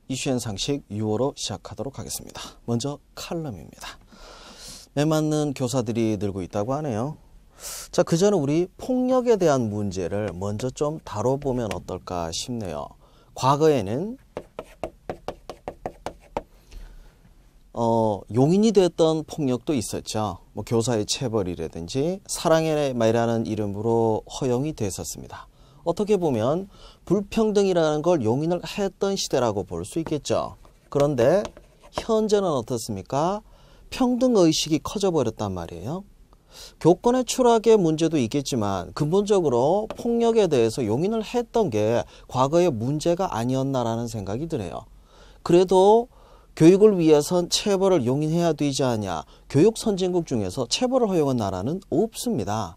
이슈앤 상식 6월호 시작하도록 하겠습니다. 먼저 칼럼입니다. 매맞는 교사들이 늘고 있다고 하네요. 자, 그전에 우리 폭력에 대한 문제를 먼저 좀 다뤄보면 어떨까 싶네요. 과거에는 용인이 됐던 폭력도 있었죠. 뭐 교사의 체벌이라든지 사랑의 말이라는 이름으로 허용이 됐었습니다. 어떻게 보면 불평등이라는 걸 용인을 했던 시대라고 볼 수 있겠죠. 그런데 현재는 어떻습니까? 평등의식이 커져버렸단 말이에요. 교권의 추락의 문제도 있겠지만 근본적으로 폭력에 대해서 용인을 했던 게 과거의 문제가 아니었나라는 생각이 드네요. 그래도 교육을 위해선 체벌을 용인해야 되지 않냐. 교육 선진국 중에서 체벌을 허용한 나라는 없습니다.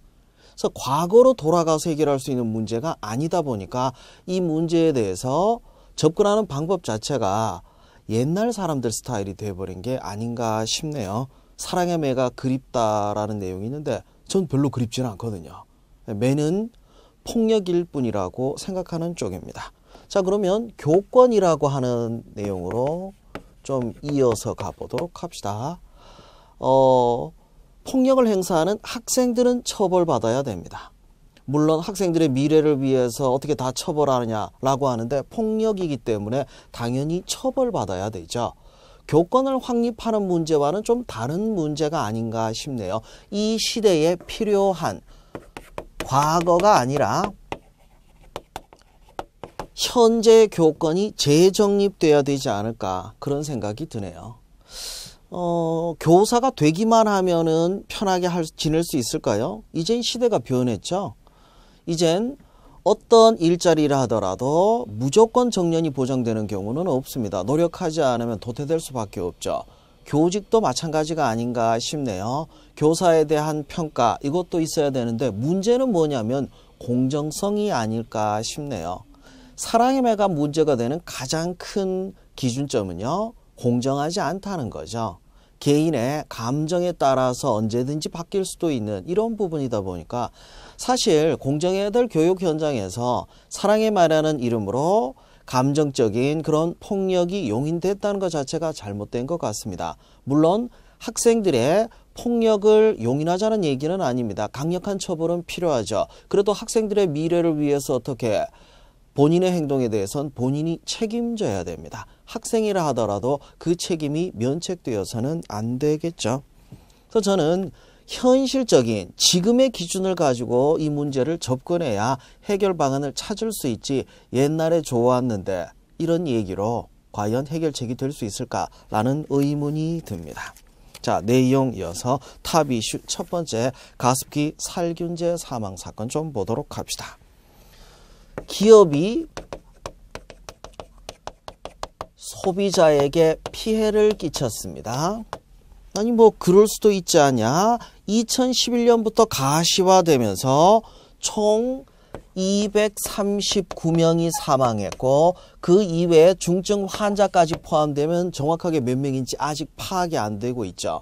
그래서 과거로 돌아가서 해결할 수 있는 문제가 아니다 보니까 이 문제에 대해서 접근하는 방법 자체가 옛날 사람들 스타일이 돼버린 게 아닌가 싶네요. 사랑의 매가 그립다라는 내용이 있는데 전 별로 그립지는 않거든요. 매는 폭력일 뿐이라고 생각하는 쪽입니다. 자, 그러면 교권이라고 하는 내용으로 좀 이어서 가보도록 합시다. 폭력을 행사하는 학생들은 처벌받아야 됩니다. 물론 학생들의 미래를 위해서 어떻게 다 처벌하느냐라고 하는데 폭력이기 때문에 당연히 처벌받아야 되죠. 교권을 확립하는 문제와는 좀 다른 문제가 아닌가 싶네요. 이 시대에 필요한 과거가 아니라 현재 교권이 재정립돼야 되지 않을까 그런 생각이 드네요. 교사가 되기만 하면은 편하게 지낼 수 있을까요? 이젠 시대가 변했죠. 이젠 어떤 일자리를 하더라도 무조건 정년이 보장되는 경우는 없습니다. 노력하지 않으면 도태될 수밖에 없죠. 교직도 마찬가지가 아닌가 싶네요. 교사에 대한 평가 이것도 있어야 되는데 문제는 뭐냐면 공정성이 아닐까 싶네요. 사랑의 매가 문제가 되는 가장 큰 기준점은요. 공정하지 않다는 거죠. 개인의 감정에 따라서 언제든지 바뀔 수도 있는 이런 부분이다 보니까 사실 공정해야 될 교육 현장에서 사랑의 말이라는 이름으로 감정적인 그런 폭력이 용인됐다는 것 자체가 잘못된 것 같습니다. 물론 학생들의 폭력을 용인하자는 얘기는 아닙니다. 강력한 처벌은 필요하죠. 그래도 학생들의 미래를 위해서 어떻게 본인의 행동에 대해서는 본인이 책임져야 됩니다. 학생이라 하더라도 그 책임이 면책되어서는 안 되겠죠. 그래서 저는 현실적인 지금의 기준을 가지고 이 문제를 접근해야 해결 방안을 찾을 수 있지 옛날에 좋았는데 이런 얘기로 과연 해결책이 될 수 있을까라는 의문이 듭니다. 자, 내용 이어서 탑 이슈 첫 번째 가습기 살균제 사망 사건 좀 보도록 합시다. 기업이 소비자에게 피해를 끼쳤습니다. 아니 뭐 그럴 수도 있지 않냐. 2011년부터 가시화되면서 총 239명이 사망했고 그 이외에 중증 환자까지 포함되면 정확하게 몇 명인지 아직 파악이 안 되고 있죠.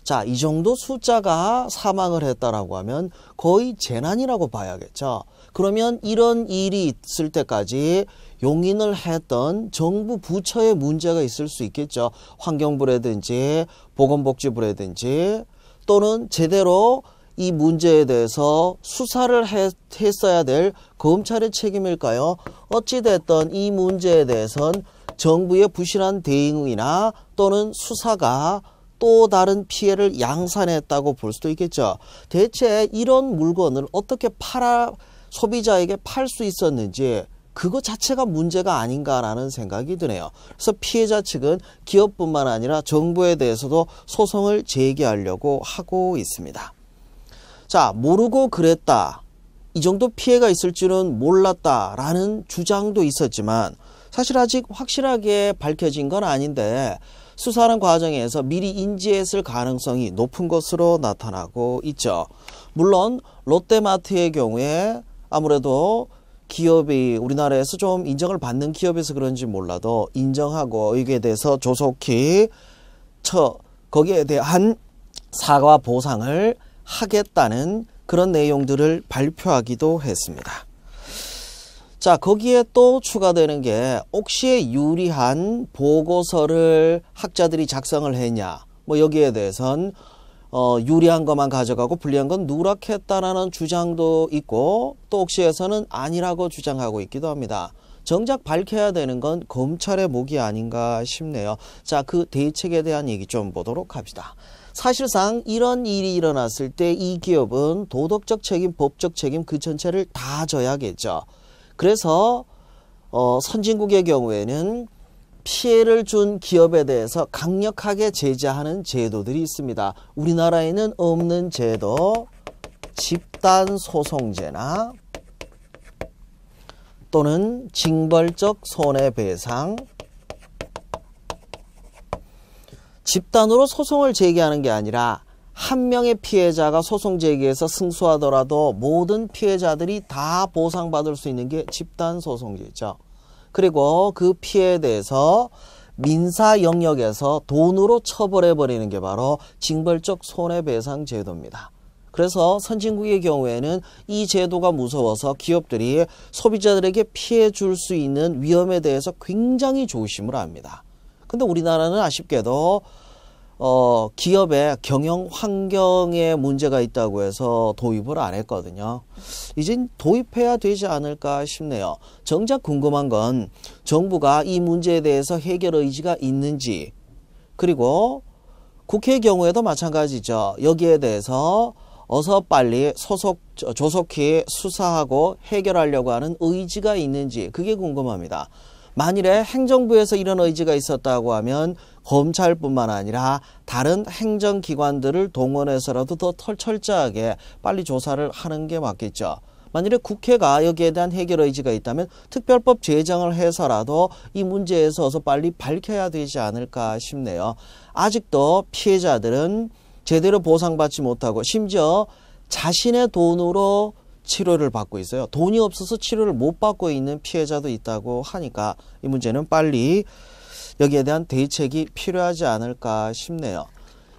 자, 이 정도 숫자가 사망을 했다라고 하면 거의 재난이라고 봐야겠죠. 그러면 이런 일이 있을 때까지 용인을 했던 정부 부처의 문제가 있을 수 있겠죠. 환경부라든지 보건복지부라든지 또는 제대로 이 문제에 대해서 수사를 했어야 될 검찰의 책임일까요? 어찌됐든 이 문제에 대해서는 정부의 부실한 대응이나 또는 수사가 또 다른 피해를 양산했다고 볼 수도 있겠죠. 대체 이런 물건을 어떻게 소비자에게 팔 수 있었는지 그거 자체가 문제가 아닌가라는 생각이 드네요. 그래서 피해자 측은 기업뿐만 아니라 정부에 대해서도 소송을 제기하려고 하고 있습니다. 자, 모르고 그랬다. 이 정도 피해가 있을 줄은 몰랐다라는 주장도 있었지만 사실 아직 확실하게 밝혀진 건 아닌데 수사하는 과정에서 미리 인지했을 가능성이 높은 것으로 나타나고 있죠. 물론 롯데마트의 경우에 아무래도 기업이 우리나라에서 좀 인정을 받는 기업에서 그런지 몰라도 인정하고 여기에 대해서 조속히 거기에 대한 사과 보상을 하겠다는 그런 내용들을 발표하기도 했습니다. 자, 거기에 또 추가되는 게 혹시 유리한 보고서를 학자들이 작성을 했냐. 뭐 여기에 대해선 유리한 것만 가져가고 불리한 건 누락했다라는 주장도 있고 또 혹시에서는 아니라고 주장하고 있기도 합니다. 정작 밝혀야 되는 건 검찰의 몫이 아닌가 싶네요. 자, 그 대책에 대한 얘기 좀 보도록 합시다. 사실상 이런 일이 일어났을 때 이 기업은 도덕적 책임, 법적 책임 그 전체를 다 져야겠죠. 그래서 선진국의 경우에는 피해를 준 기업에 대해서 강력하게 제재하는 제도들이 있습니다. 우리나라에는 없는 제도, 집단소송제나 또는 징벌적 손해배상, 집단으로 소송을 제기하는 게 아니라 한 명의 피해자가 소송 제기해서 승소하더라도 모든 피해자들이 다 보상받을 수 있는 게 집단소송제죠. 그리고 그 피해에 대해서 민사 영역에서 돈으로 처벌해버리는 게 바로 징벌적 손해배상 제도입니다. 그래서 선진국의 경우에는 이 제도가 무서워서 기업들이 소비자들에게 피해 줄 수 있는 위험에 대해서 굉장히 조심을 합니다. 근데 우리나라는 아쉽게도 기업의 경영 환경에 문제가 있다고 해서 도입을 안 했거든요. 이젠 도입해야 되지 않을까 싶네요. 정작 궁금한 건 정부가 이 문제에 대해서 해결 의지가 있는지, 그리고 국회의 경우에도 마찬가지죠. 여기에 대해서 어서 빨리 조속히 수사하고 해결하려고 하는 의지가 있는지 그게 궁금합니다. 만일에 행정부에서 이런 의지가 있었다고 하면 검찰뿐만 아니라 다른 행정기관들을 동원해서라도 더 철저하게 빨리 조사를 하는 게 맞겠죠. 만일에 국회가 여기에 대한 해결 의지가 있다면 특별법 제정을 해서라도 이 문제에서 어서 빨리 밝혀야 되지 않을까 싶네요. 아직도 피해자들은 제대로 보상받지 못하고 심지어 자신의 돈으로 치료를 받고 있어요. 돈이 없어서 치료를 못 받고 있는 피해자도 있다고 하니까 이 문제는 빨리 여기에 대한 대책이 필요하지 않을까 싶네요.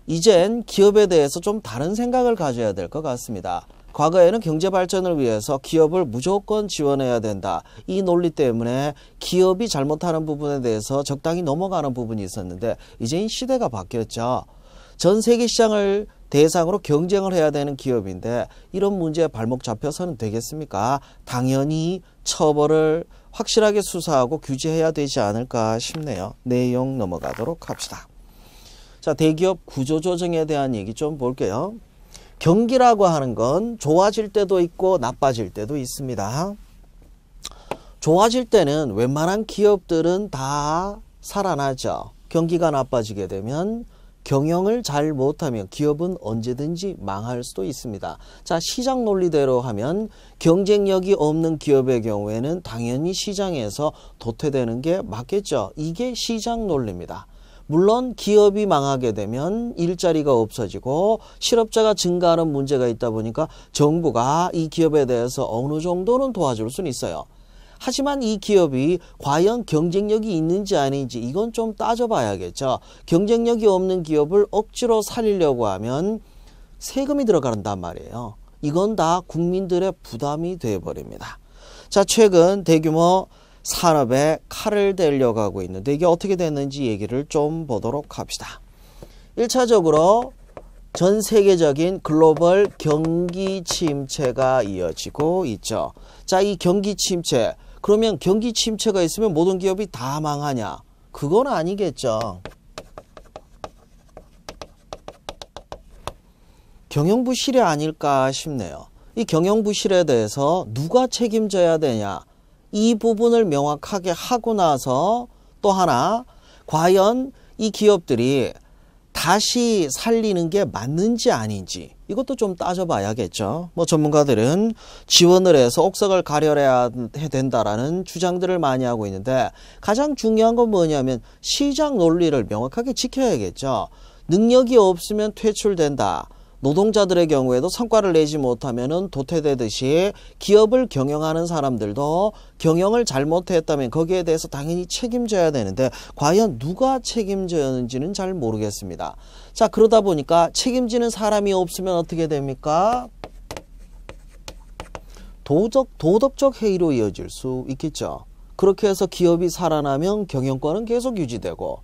이젠 기업에 대해서 좀 다른 생각을 가져야 될 것 같습니다. 과거에는 경제 발전을 위해서 기업을 무조건 지원해야 된다. 이 논리 때문에 기업이 잘못하는 부분에 대해서 적당히 넘어가는 부분이 있었는데 이제 시대가 바뀌었죠. 전 세계 시장을 대상으로 경쟁을 해야 되는 기업인데 이런 문제에 발목 잡혀서는 되겠습니까? 당연히 처벌을 확실하게 수사하고 규제해야 되지 않을까 싶네요. 내용 넘어가도록 합시다. 자, 대기업 구조조정에 대한 얘기 좀 볼게요. 경기라고 하는 건 좋아질 때도 있고 나빠질 때도 있습니다. 좋아질 때는 웬만한 기업들은 다 살아나죠. 경기가 나빠지게 되면 경영을 잘 못하면 기업은 언제든지 망할 수도 있습니다. 자, 시장 논리대로 하면 경쟁력이 없는 기업의 경우에는 당연히 시장에서 도태되는 게 맞겠죠. 이게 시장 논리입니다. 물론 기업이 망하게 되면 일자리가 없어지고 실업자가 증가하는 문제가 있다 보니까 정부가 이 기업에 대해서 어느 정도는 도와줄 수는 있어요. 하지만 이 기업이 과연 경쟁력이 있는지 아닌지 이건 좀 따져봐야겠죠. 경쟁력이 없는 기업을 억지로 살리려고 하면 세금이 들어간단 말이에요. 이건 다 국민들의 부담이 되어버립니다. 자, 최근 대규모 산업에 칼을 대려고 하고 있는데 이게 어떻게 됐는지 얘기를 좀 보도록 합시다. 1차적으로 전 세계적인 글로벌 경기 침체가 이어지고 있죠. 자, 이 경기 침체, 그러면 경기 침체가 있으면 모든 기업이 다 망하냐? 그건 아니겠죠. 경영부실이 아닐까 싶네요. 이 경영부실에 대해서 누가 책임져야 되냐? 이 부분을 명확하게 하고 나서 또 하나, 과연 이 기업들이 다시 살리는 게 맞는지 아닌지 이것도 좀 따져봐야겠죠. 뭐 전문가들은 지원을 해서 옥석을 가려야 된다라는 주장들을 많이 하고 있는데 가장 중요한 건 뭐냐면 시장 논리를 명확하게 지켜야겠죠. 능력이 없으면 퇴출된다. 노동자들의 경우에도 성과를 내지 못하면 도태되듯이 기업을 경영하는 사람들도 경영을 잘못했다면 거기에 대해서 당연히 책임져야 되는데 과연 누가 책임져야하는지는 잘 모르겠습니다. 자, 그러다 보니까 책임지는 사람이 없으면 어떻게 됩니까? 도덕적 해이로 이어질 수 있겠죠. 그렇게 해서 기업이 살아나면 경영권은 계속 유지되고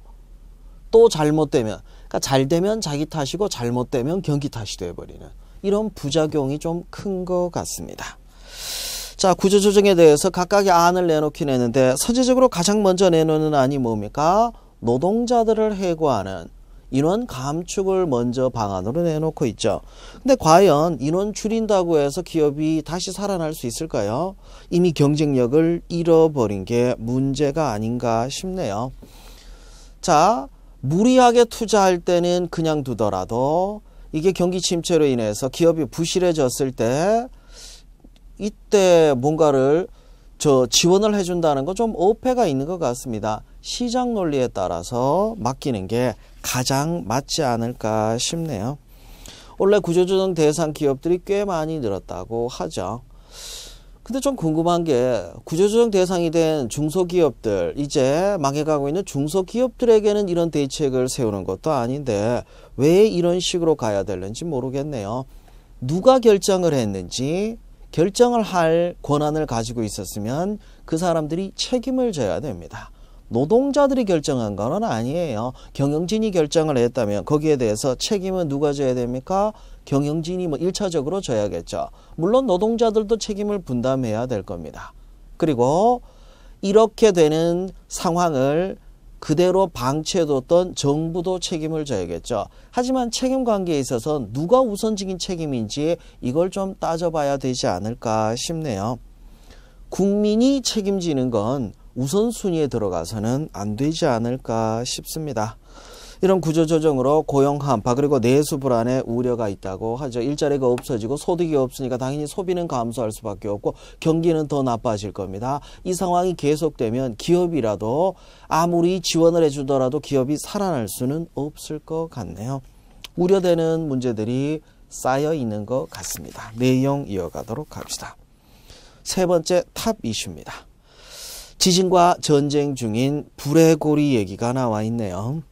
또 잘못되면 그러니까 잘 되면 자기 탓이고 잘못되면 경기 탓이 돼버리는 이런 부작용이 좀 큰 것 같습니다. 자, 구조조정에 대해서 각각의 안을 내놓긴 했는데 선제적으로 가장 먼저 내놓는 안이 뭡니까? 노동자들을 해고하는 인원 감축을 먼저 방안으로 내놓고 있죠. 근데 과연 인원 줄인다고 해서 기업이 다시 살아날 수 있을까요? 이미 경쟁력을 잃어버린 게 문제가 아닌가 싶네요. 자, 무리하게 투자할 때는 그냥 두더라도 이게 경기 침체로 인해서 기업이 부실해졌을 때 이때 뭔가를 지원을 해준다는 거 좀 어폐가 있는 것 같습니다. 시장 논리에 따라서 맡기는 게 가장 맞지 않을까 싶네요. 원래 구조조정 대상 기업들이 꽤 많이 늘었다고 하죠. 근데 좀 궁금한 게 구조조정 대상이 된 중소기업들, 이제 망해가고 있는 중소기업들에게는 이런 대책을 세우는 것도 아닌데 왜 이런 식으로 가야 되는지 모르겠네요. 누가 결정을 했는지 결정을 할 권한을 가지고 있었으면 그 사람들이 책임을 져야 됩니다. 노동자들이 결정한 건 아니에요. 경영진이 결정을 했다면 거기에 대해서 책임은 누가 져야 됩니까? 경영진이 1차적으로 져야겠죠. 물론 노동자들도 책임을 분담해야 될 겁니다. 그리고 이렇게 되는 상황을 그대로 방치해뒀던 정부도 책임을 져야겠죠. 하지만 책임 관계에 있어서 누가 우선적인 책임인지 이걸 좀 따져봐야 되지 않을까 싶네요. 국민이 책임지는 건 우선순위에 들어가서는 안 되지 않을까 싶습니다. 이런 구조조정으로 고용 한파 그리고 내수 불안의 우려가 있다고 하죠. 일자리가 없어지고 소득이 없으니까 당연히 소비는 감소할 수밖에 없고 경기는 더 나빠질 겁니다. 이 상황이 계속되면 기업이라도 아무리 지원을 해주더라도 기업이 살아날 수는 없을 것 같네요. 우려되는 문제들이 쌓여 있는 것 같습니다. 내용 이어가도록 합시다. 세 번째 탑 이슈입니다. 지진과 전쟁 중인 불의 고리 얘기가 나와 있네요.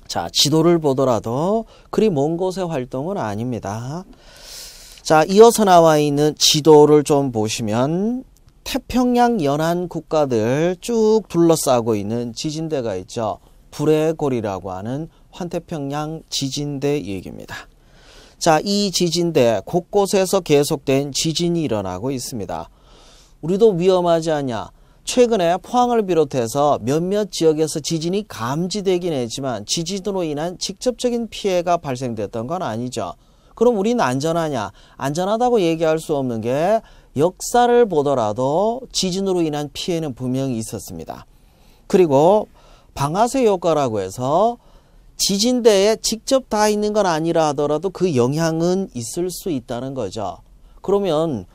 자, 지도를 보더라도 그리 먼 곳의 활동은 아닙니다. 자, 이어서 나와 있는 지도를 좀 보시면 태평양 연안 국가들 쭉 둘러싸고 있는 지진대가 있죠. 불의 고리라고 하는 환태평양 지진대 얘기입니다. 자, 이 지진대 곳곳에서 계속된 지진이 일어나고 있습니다. 우리도 위험하지 않냐? 최근에 포항을 비롯해서 몇몇 지역에서 지진이 감지되긴 했지만 지진으로 인한 직접적인 피해가 발생됐던 건 아니죠. 그럼 우리는 안전하냐? 안전하다고 얘기할 수 없는 게 역사를 보더라도 지진으로 인한 피해는 분명히 있었습니다. 그리고 방아쇠 효과라고 해서 지진대에 직접 닿아 있는 건 아니라 하더라도 그 영향은 있을 수 있다는 거죠. 그러면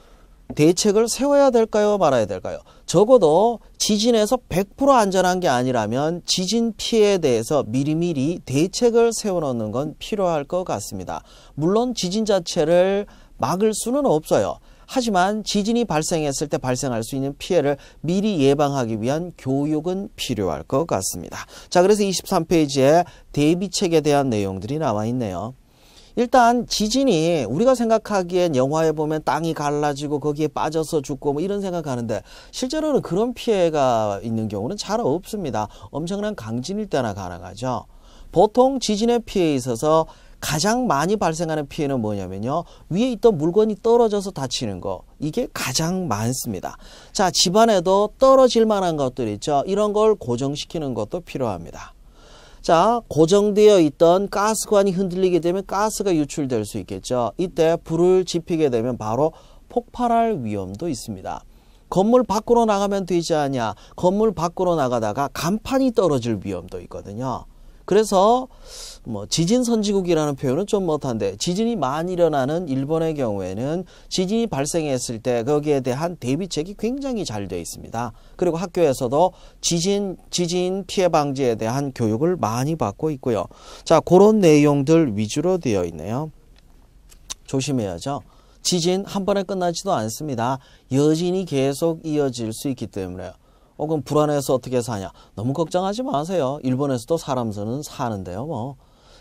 대책을 세워야 될까요? 말아야 될까요? 적어도 지진에서 100% 안전한 게 아니라면 지진 피해에 대해서 미리미리 대책을 세워놓는 건 필요할 것 같습니다. 물론 지진 자체를 막을 수는 없어요. 하지만 지진이 발생했을 때 발생할 수 있는 피해를 미리 예방하기 위한 교육은 필요할 것 같습니다. 자, 그래서 23페이지에 대비책에 대한 내용들이 나와 있네요. 일단 지진이 우리가 생각하기엔 영화에 보면 땅이 갈라지고 거기에 빠져서 죽고 이런 생각하는데 실제로는 그런 피해가 있는 경우는 잘 없습니다. 엄청난 강진일 때나 가능하죠. 보통 지진의 피해에 있어서 가장 많이 발생하는 피해는 뭐냐면요. 위에 있던 물건이 떨어져서 다치는 거. 이게 가장 많습니다. 자, 집안에도 떨어질 만한 것들 있죠. 이런 걸 고정시키는 것도 필요합니다. 자, 고정되어 있던 가스관이 흔들리게 되면 가스가 유출될 수 있겠죠. 이때 불을 지피게 되면 바로 폭발할 위험도 있습니다. 건물 밖으로 나가면 되지 않냐. 건물 밖으로 나가다가 간판이 떨어질 위험도 있거든요. 그래서 지진 선지국이라는 표현은 좀 못한데 지진이 많이 일어나는 일본의 경우에는 지진이 발생했을 때 거기에 대한 대비책이 굉장히 잘 되어 있습니다. 그리고 학교에서도 지진 피해 방지에 대한 교육을 많이 받고 있고요. 자, 그런 내용들 위주로 되어 있네요. 조심해야죠. 지진 한 번에 끝나지도 않습니다. 여진이 계속 이어질 수 있기 때문에요. 그럼 불안해서 어떻게 사냐? 너무 걱정하지 마세요. 일본에서도 사람 수는 사는데요.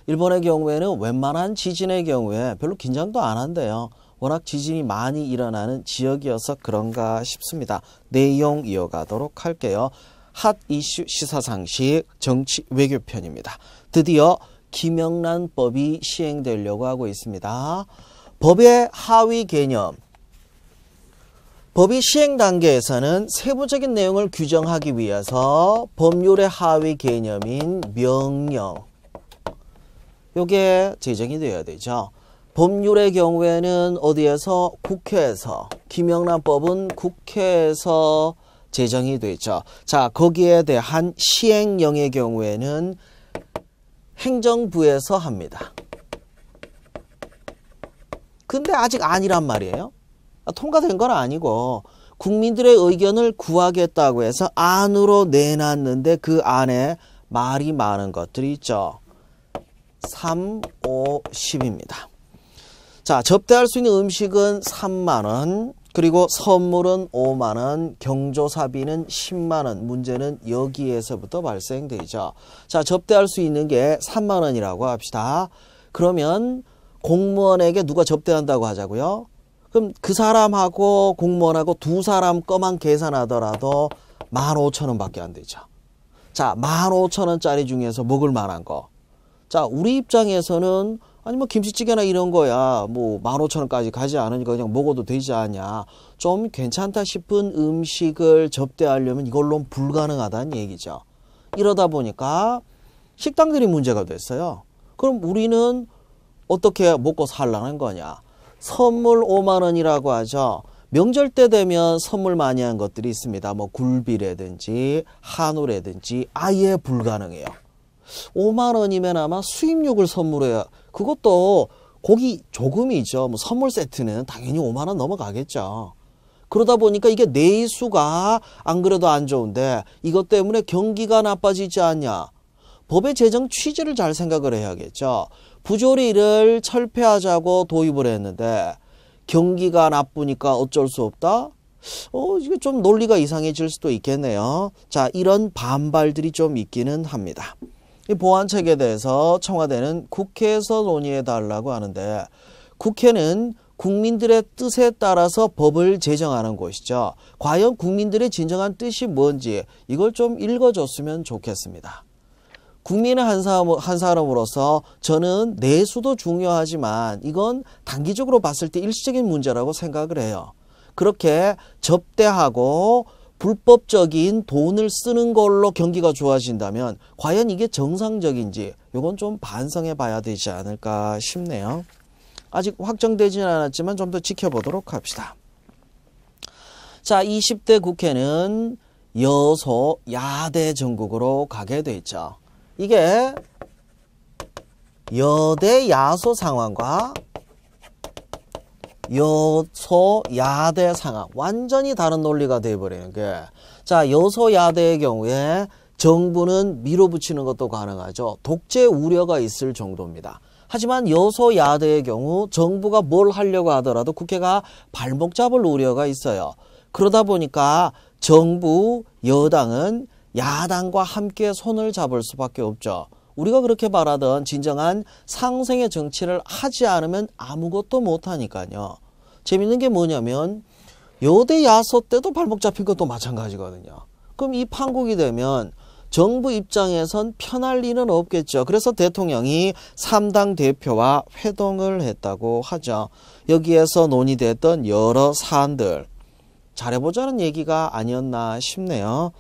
일본의 경우에는 웬만한 지진의 경우에 별로 긴장도 안 한대요. 워낙 지진이 많이 일어나는 지역이어서 그런가 싶습니다. 내용 이어가도록 할게요. 핫 이슈 시사상식 정치 외교편입니다. 드디어 김영란법이 시행되려고 하고 있습니다. 법의 하위 개념. 법이 시행 단계에서는 세부적인 내용을 규정하기 위해서 법률의 하위 개념인 명령, 요게 제정이 되어야 되죠. 법률의 경우에는 어디에서? 국회에서. 김영란법은 국회에서 제정이 되죠. 자, 거기에 대한 시행령의 경우에는 행정부에서 합니다. 근데 아직 아니란 말이에요. 통과된 건 아니고 국민들의 의견을 구하겠다고 해서 안으로 내놨는데 그 안에 말이 많은 것들이 있죠. 3, 5, 10입니다. 자, 접대할 수 있는 음식은 3만원, 그리고 선물은 5만원, 경조사비는 10만원. 문제는 여기에서부터 발생되죠. 자, 접대할 수 있는 게 3만원이라고 합시다. 그러면 공무원에게 누가 접대한다고 하자고요? 그럼 그 사람하고 공무원하고 두 사람 거만 계산하더라도 15,000원 밖에 안 되죠. 자, 15,000원짜리 중에서 먹을 만한 거. 자, 우리 입장에서는 아니 뭐 김치찌개나 이런 거야 뭐 15,000원까지 가지 않으니까 그냥 먹어도 되지 않냐. 좀 괜찮다 싶은 음식을 접대하려면 이걸로는 불가능하다는 얘기죠. 이러다 보니까 식당들이 문제가 됐어요. 그럼 우리는 어떻게 먹고 살라는 거냐. 선물 5만원이라고 하죠. 명절 때 되면 선물 많이 한 것들이 있습니다. 뭐 굴비라든지 한우라든지 아예 불가능해요. 5만원이면 아마 수입육을 선물해야, 그것도 고기 조금이죠. 뭐 선물 세트는 당연히 5만원 넘어가겠죠. 그러다 보니까 이게 내수가 안 그래도 안 좋은데 이것 때문에 경기가 나빠지지 않냐. 법의 제정 취지를 잘 생각을 해야겠죠. 부조리를 철폐하자고 도입을 했는데 경기가 나쁘니까 어쩔 수 없다? 이게 좀 논리가 이상해질 수도 있겠네요. 자, 이런 반발들이 좀 있기는 합니다. 이 보안책에 대해서 청와대는 국회에서 논의해달라고 하는데 국회는 국민들의 뜻에 따라서 법을 제정하는 곳이죠. 과연 국민들의 진정한 뜻이 뭔지 이걸 좀 읽어줬으면 좋겠습니다. 국민의 한 사람으로서 저는 내수도 중요하지만 이건 단기적으로 봤을 때 일시적인 문제라고 생각을 해요. 그렇게 접대하고 불법적인 돈을 쓰는 걸로 경기가 좋아진다면 과연 이게 정상적인지 이건 좀 반성해 봐야 되지 않을까 싶네요. 아직 확정되지는 않았지만 좀 더 지켜보도록 합시다. 자, 20대 국회는 여소야대 전국으로 가게 돼 있죠. 이게 여대 야소 상황과 여소야대 상황 완전히 다른 논리가 되어버리는 게, 자, 여소야대의 경우에 정부는 밀어붙이는 것도 가능하죠. 독재 우려가 있을 정도입니다. 하지만 여소야대의 경우 정부가 뭘 하려고 하더라도 국회가 발목 잡을 우려가 있어요. 그러다 보니까 정부 여당은 야당과 함께 손을 잡을 수밖에 없죠. 우리가 그렇게 말하던 진정한 상생의 정치를 하지 않으면 아무것도 못하니까요. 재밌는 게 뭐냐면 여대 야소 때도 발목 잡힌 것도 마찬가지거든요. 그럼 이 판국이 되면 정부 입장에선 편할 리는 없겠죠. 그래서 대통령이 3당 대표와 회동을 했다고 하죠. 여기에서 논의됐던 여러 사안들 잘해보자는 얘기가 아니었나 싶네요.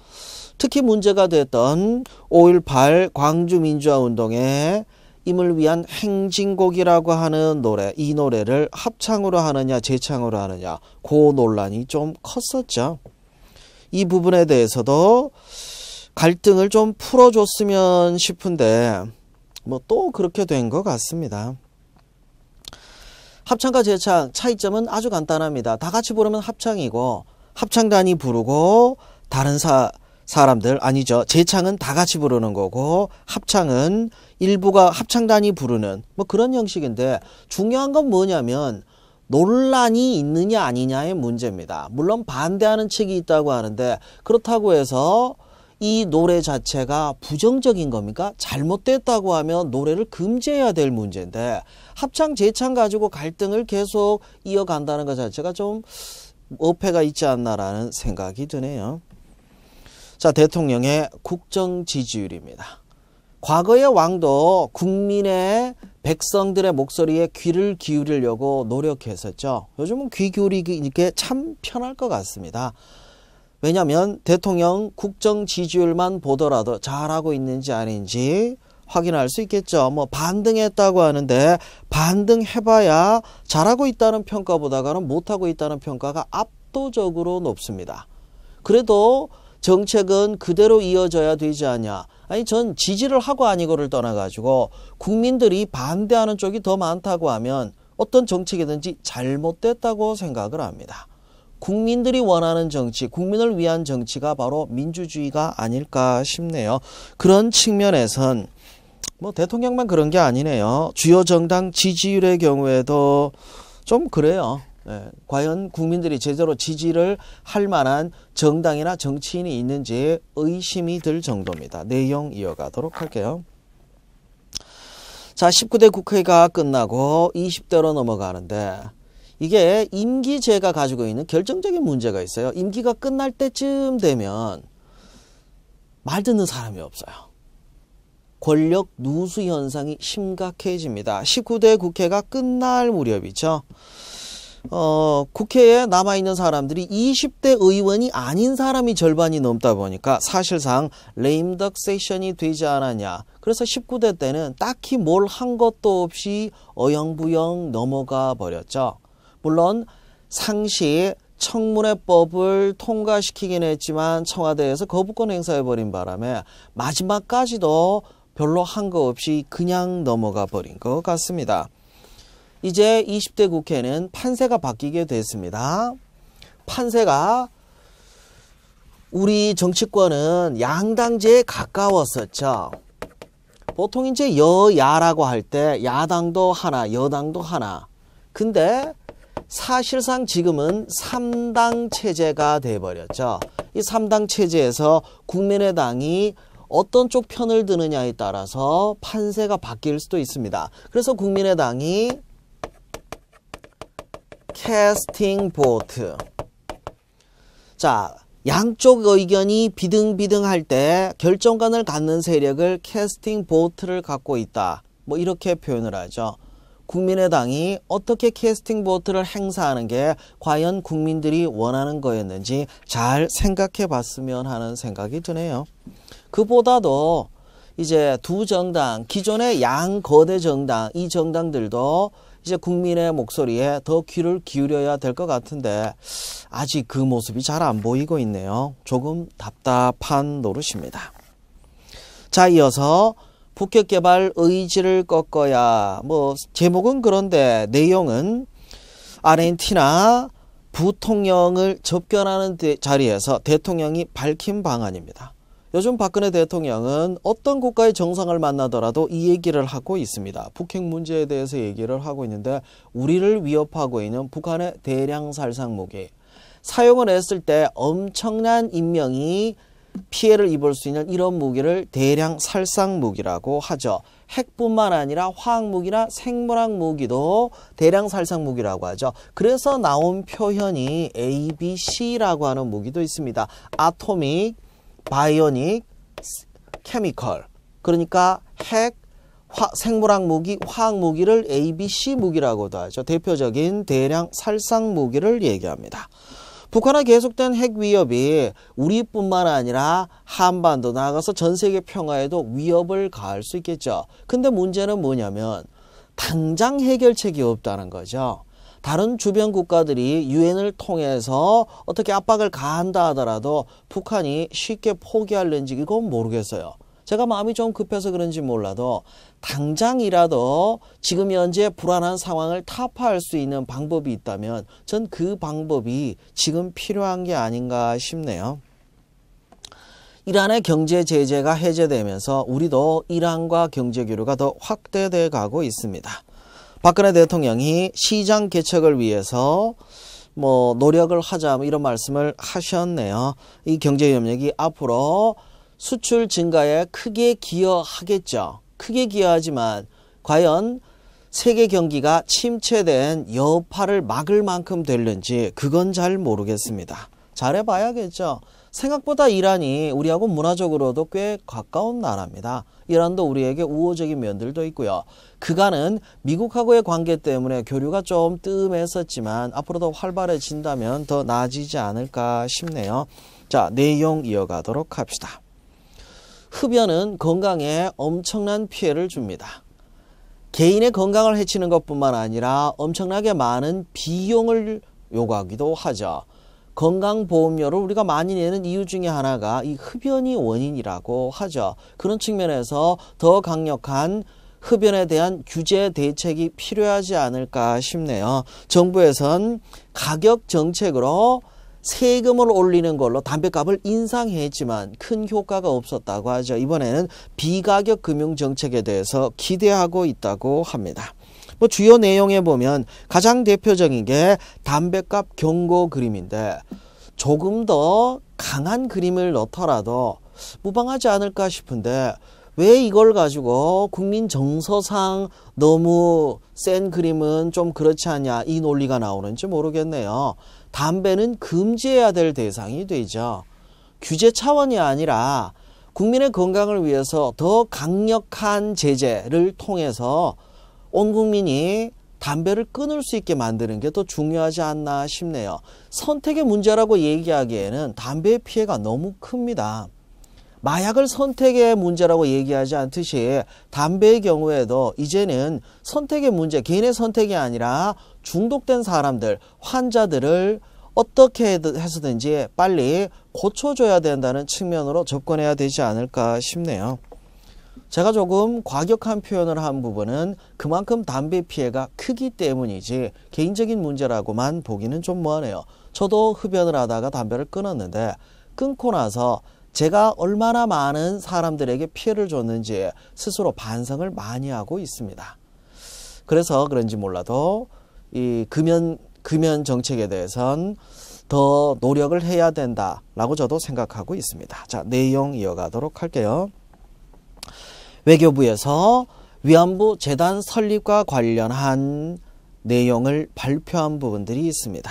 특히 문제가 됐던 5.18 광주민주화운동에 임을 위한 행진곡이라고 하는 노래, 이 노래를 합창으로 하느냐 재창으로 하느냐 그 논란이 좀 컸었죠. 이 부분에 대해서도 갈등을 좀 풀어줬으면 싶은데 뭐 또 그렇게 된 것 같습니다. 합창과 재창 차이점은 아주 간단합니다. 다 같이 부르면 합창이고 합창단이 부르고 다른 사람들 아니죠. 재창은 다 같이 부르는 거고 합창은 일부가 합창단이 부르는 뭐 그런 형식인데 중요한 건 뭐냐면 논란이 있느냐 아니냐의 문제입니다. 물론 반대하는 책이 있다고 하는데 그렇다고 해서 이 노래 자체가 부정적인 겁니까? 잘못됐다고 하면 노래를 금지해야 될 문제인데 합창 재창 가지고 갈등을 계속 이어간다는 것 자체가 좀 어폐가 있지 않나라는 생각이 드네요. 자, 대통령의 국정 지지율입니다. 과거의 왕도 국민의 백성들의 목소리에 귀를 기울이려고 노력했었죠. 요즘은 귀 기울이기 이게 참 편할 것 같습니다. 왜냐하면 대통령 국정 지지율만 보더라도 잘하고 있는지 아닌지 확인할 수 있겠죠. 뭐 반등했다고 하는데 반등해봐야 잘하고 있다는 평가보다는 못하고 있다는 평가가 압도적으로 높습니다. 그래도 정책은 그대로 이어져야 되지 않냐. 아니 전 지지를 하고 아니고를 떠나가지고 국민들이 반대하는 쪽이 더 많다고 하면 어떤 정책이든지 잘못됐다고 생각을 합니다. 국민들이 원하는 정치, 국민을 위한 정치가 바로 민주주의가 아닐까 싶네요. 그런 측면에선 뭐 대통령만 그런 게 아니네요. 주요 정당 지지율의 경우에도 좀 그래요. 네, 과연 국민들이 제대로 지지를 할 만한 정당이나 정치인이 있는지 의심이 들 정도입니다. 내용 이어가도록 할게요. 자, 19대 국회가 끝나고 20대로 넘어가는데 이게 임기제가 가지고 있는 결정적인 문제가 있어요. 임기가 끝날 때쯤 되면 말 듣는 사람이 없어요. 권력 누수 현상이 심각해집니다. 19대 국회가 끝날 무렵이죠. 국회에 남아있는 사람들이 20대 의원이 아닌 사람이 절반이 넘다 보니까 사실상 레임덕 세션이 되지 않았냐. 그래서 19대 때는 딱히 뭘 한 것도 없이 어영부영 넘어가 버렸죠. 물론 상시 청문회법을 통과시키긴 했지만 청와대에서 거부권 행사해버린 바람에 마지막까지도 별로 한 거 없이 그냥 넘어가 버린 것 같습니다. 이제 20대 국회는 판세가 바뀌게 됐습니다. 판세가 우리 정치권은 양당제에 가까웠었죠. 보통 이제 여야라고 할 때 야당도 하나, 여당도 하나. 근데 사실상 지금은 3당 체제가 돼버렸죠. 이 3당 체제에서 국민의당이 어떤 쪽 편을 드느냐에 따라서 판세가 바뀔 수도 있습니다. 그래서 국민의당이 캐스팅 보트. 자, 양쪽 의견이 비등비등할 때 결정권을 갖는 세력을 캐스팅 보트를 갖고 있다. 뭐 이렇게 표현을 하죠. 국민의당이 어떻게 캐스팅 보트를 행사하는 게 과연 국민들이 원하는 거였는지 잘 생각해 봤으면 하는 생각이 드네요. 그보다도 이제 두 정당, 기존의 양거대 정당, 이 정당들도 이제 국민의 목소리에 더 귀를 기울여야 될 것 같은데 아직 그 모습이 잘 안 보이고 있네요. 조금 답답한 노릇입니다. 자, 이어서 북핵 개발 의지를 꺾어야, 뭐 제목은 그런데 내용은 아르헨티나 부통령을 접견하는 자리에서 대통령이 밝힌 방안입니다. 요즘 박근혜 대통령은 어떤 국가의 정상을 만나더라도 이 얘기를 하고 있습니다. 북핵 문제에 대해서 얘기를 하고 있는데 우리를 위협하고 있는 북한의 대량 살상무기. 사용을 했을 때 엄청난 인명이 피해를 입을 수 있는 이런 무기를 대량 살상무기라고 하죠. 핵뿐만 아니라 화학무기나 생물학 무기도 대량 살상무기라고 하죠. 그래서 나온 표현이 ABC라고 하는 무기도 있습니다. 아토믹, 바이오닉, 케미컬. 그러니까 핵, 생물학 무기, 화학 무기를 ABC 무기라고도 하죠. 대표적인 대량 살상 무기를 얘기합니다. 북한의 계속된 핵 위협이 우리뿐만 아니라 한반도 나아가서 전 세계 평화에도 위협을 가할 수 있겠죠. 근데 문제는 뭐냐면 당장 해결책이 없다는 거죠. 다른 주변 국가들이 유엔을 통해서 어떻게 압박을 가한다 하더라도 북한이 쉽게 포기할는지 이건 모르겠어요. 제가 마음이 좀 급해서 그런지 몰라도 당장이라도 지금 현재 불안한 상황을 타파할 수 있는 방법이 있다면 전 그 방법이 지금 필요한 게 아닌가 싶네요. 이란의 경제 제재가 해제되면서 우리도 이란과 경제 교류가 더 확대돼 가고 있습니다. 박근혜 대통령이 시장 개척을 위해서 노력을 하자 이런 말씀을 하셨네요. 이 경제 협력이 앞으로 수출 증가에 크게 기여하겠죠. 크게 기여하지만 과연 세계 경기가 침체된 여파를 막을 만큼 될는지 그건 잘 모르겠습니다. 잘해봐야겠죠. 생각보다 이란이 우리하고 문화적으로도 꽤 가까운 나라입니다. 이란도 우리에게 우호적인 면들도 있고요. 그간은 미국하고의 관계 때문에 교류가 좀 뜸했었지만 앞으로 더 활발해진다면 더 나아지지 않을까 싶네요. 자, 내용 이어가도록 합시다. 흡연은 건강에 엄청난 피해를 줍니다. 개인의 건강을 해치는 것뿐만 아니라 엄청나게 많은 비용을 요구하기도 하죠. 건강보험료를 우리가 많이 내는 이유 중에 하나가 이 흡연이 원인이라고 하죠. 그런 측면에서 더 강력한 흡연에 대한 규제 대책이 필요하지 않을까 싶네요. 정부에선 가격 정책으로 세금을 올리는 걸로 담배값을 인상했지만 큰 효과가 없었다고 하죠. 이번에는 비가격 금융정책에 대해서 기대하고 있다고 합니다. 주요 내용에 보면 가장 대표적인 게 담배값 경고 그림인데 조금 더 강한 그림을 넣더라도 무방하지 않을까 싶은데 왜 이걸 가지고 국민 정서상 너무 센 그림은 좀 그렇지 않냐 이 논리가 나오는지 모르겠네요. 담배는 금지해야 될 대상이 되죠. 규제 차원이 아니라 국민의 건강을 위해서 더 강력한 제재를 통해서 온 국민이 담배를 끊을 수 있게 만드는 게 더 중요하지 않나 싶네요. 선택의 문제라고 얘기하기에는 담배의 피해가 너무 큽니다. 마약을 선택의 문제라고 얘기하지 않듯이 담배의 경우에도 이제는 선택의 문제, 개인의 선택이 아니라 중독된 사람들, 환자들을 어떻게 해서든지 빨리 고쳐줘야 된다는 측면으로 접근해야 되지 않을까 싶네요. 제가 조금 과격한 표현을 한 부분은 그만큼 담배 피해가 크기 때문이지 개인적인 문제라고만 보기는 좀 뭐하네요. 저도 흡연을 하다가 담배를 끊었는데 끊고 나서 제가 얼마나 많은 사람들에게 피해를 줬는지 스스로 반성을 많이 하고 있습니다. 그래서 그런지 몰라도 이 금연 정책에 대해선 더 노력을 해야 된다라고 저도 생각하고 있습니다. 자, 내용 이어가도록 할게요. 외교부에서 위안부 재단 설립과 관련한 내용을 발표한 부분들이 있습니다.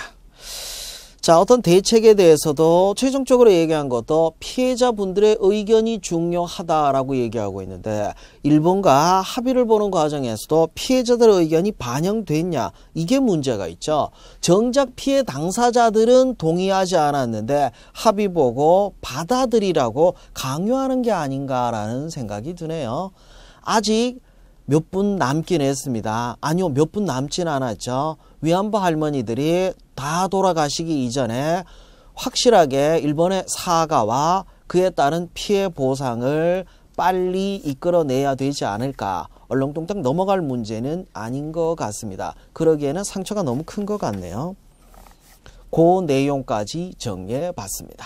자, 어떤 대책에 대해서도 최종적으로 얘기한 것도 피해자분들의 의견이 중요하다라고 얘기하고 있는데 일본과 합의를 보는 과정에서도 피해자들의 의견이 반영됐냐 이게 문제가 있죠. 정작 피해 당사자들은 동의하지 않았는데 합의 보고 받아들이라고 강요하는 게 아닌가라는 생각이 드네요. 아직 몇 분 남긴 했습니다. 아니요, 몇 분 남진 않았죠. 위안부 할머니들이 다 돌아가시기 이전에 확실하게 일본의 사과와 그에 따른 피해 보상을 빨리 이끌어내야 되지 않을까. 얼렁뚱땅 넘어갈 문제는 아닌 것 같습니다. 그러기에는 상처가 너무 큰 것 같네요. 그 내용까지 정리해 봤습니다.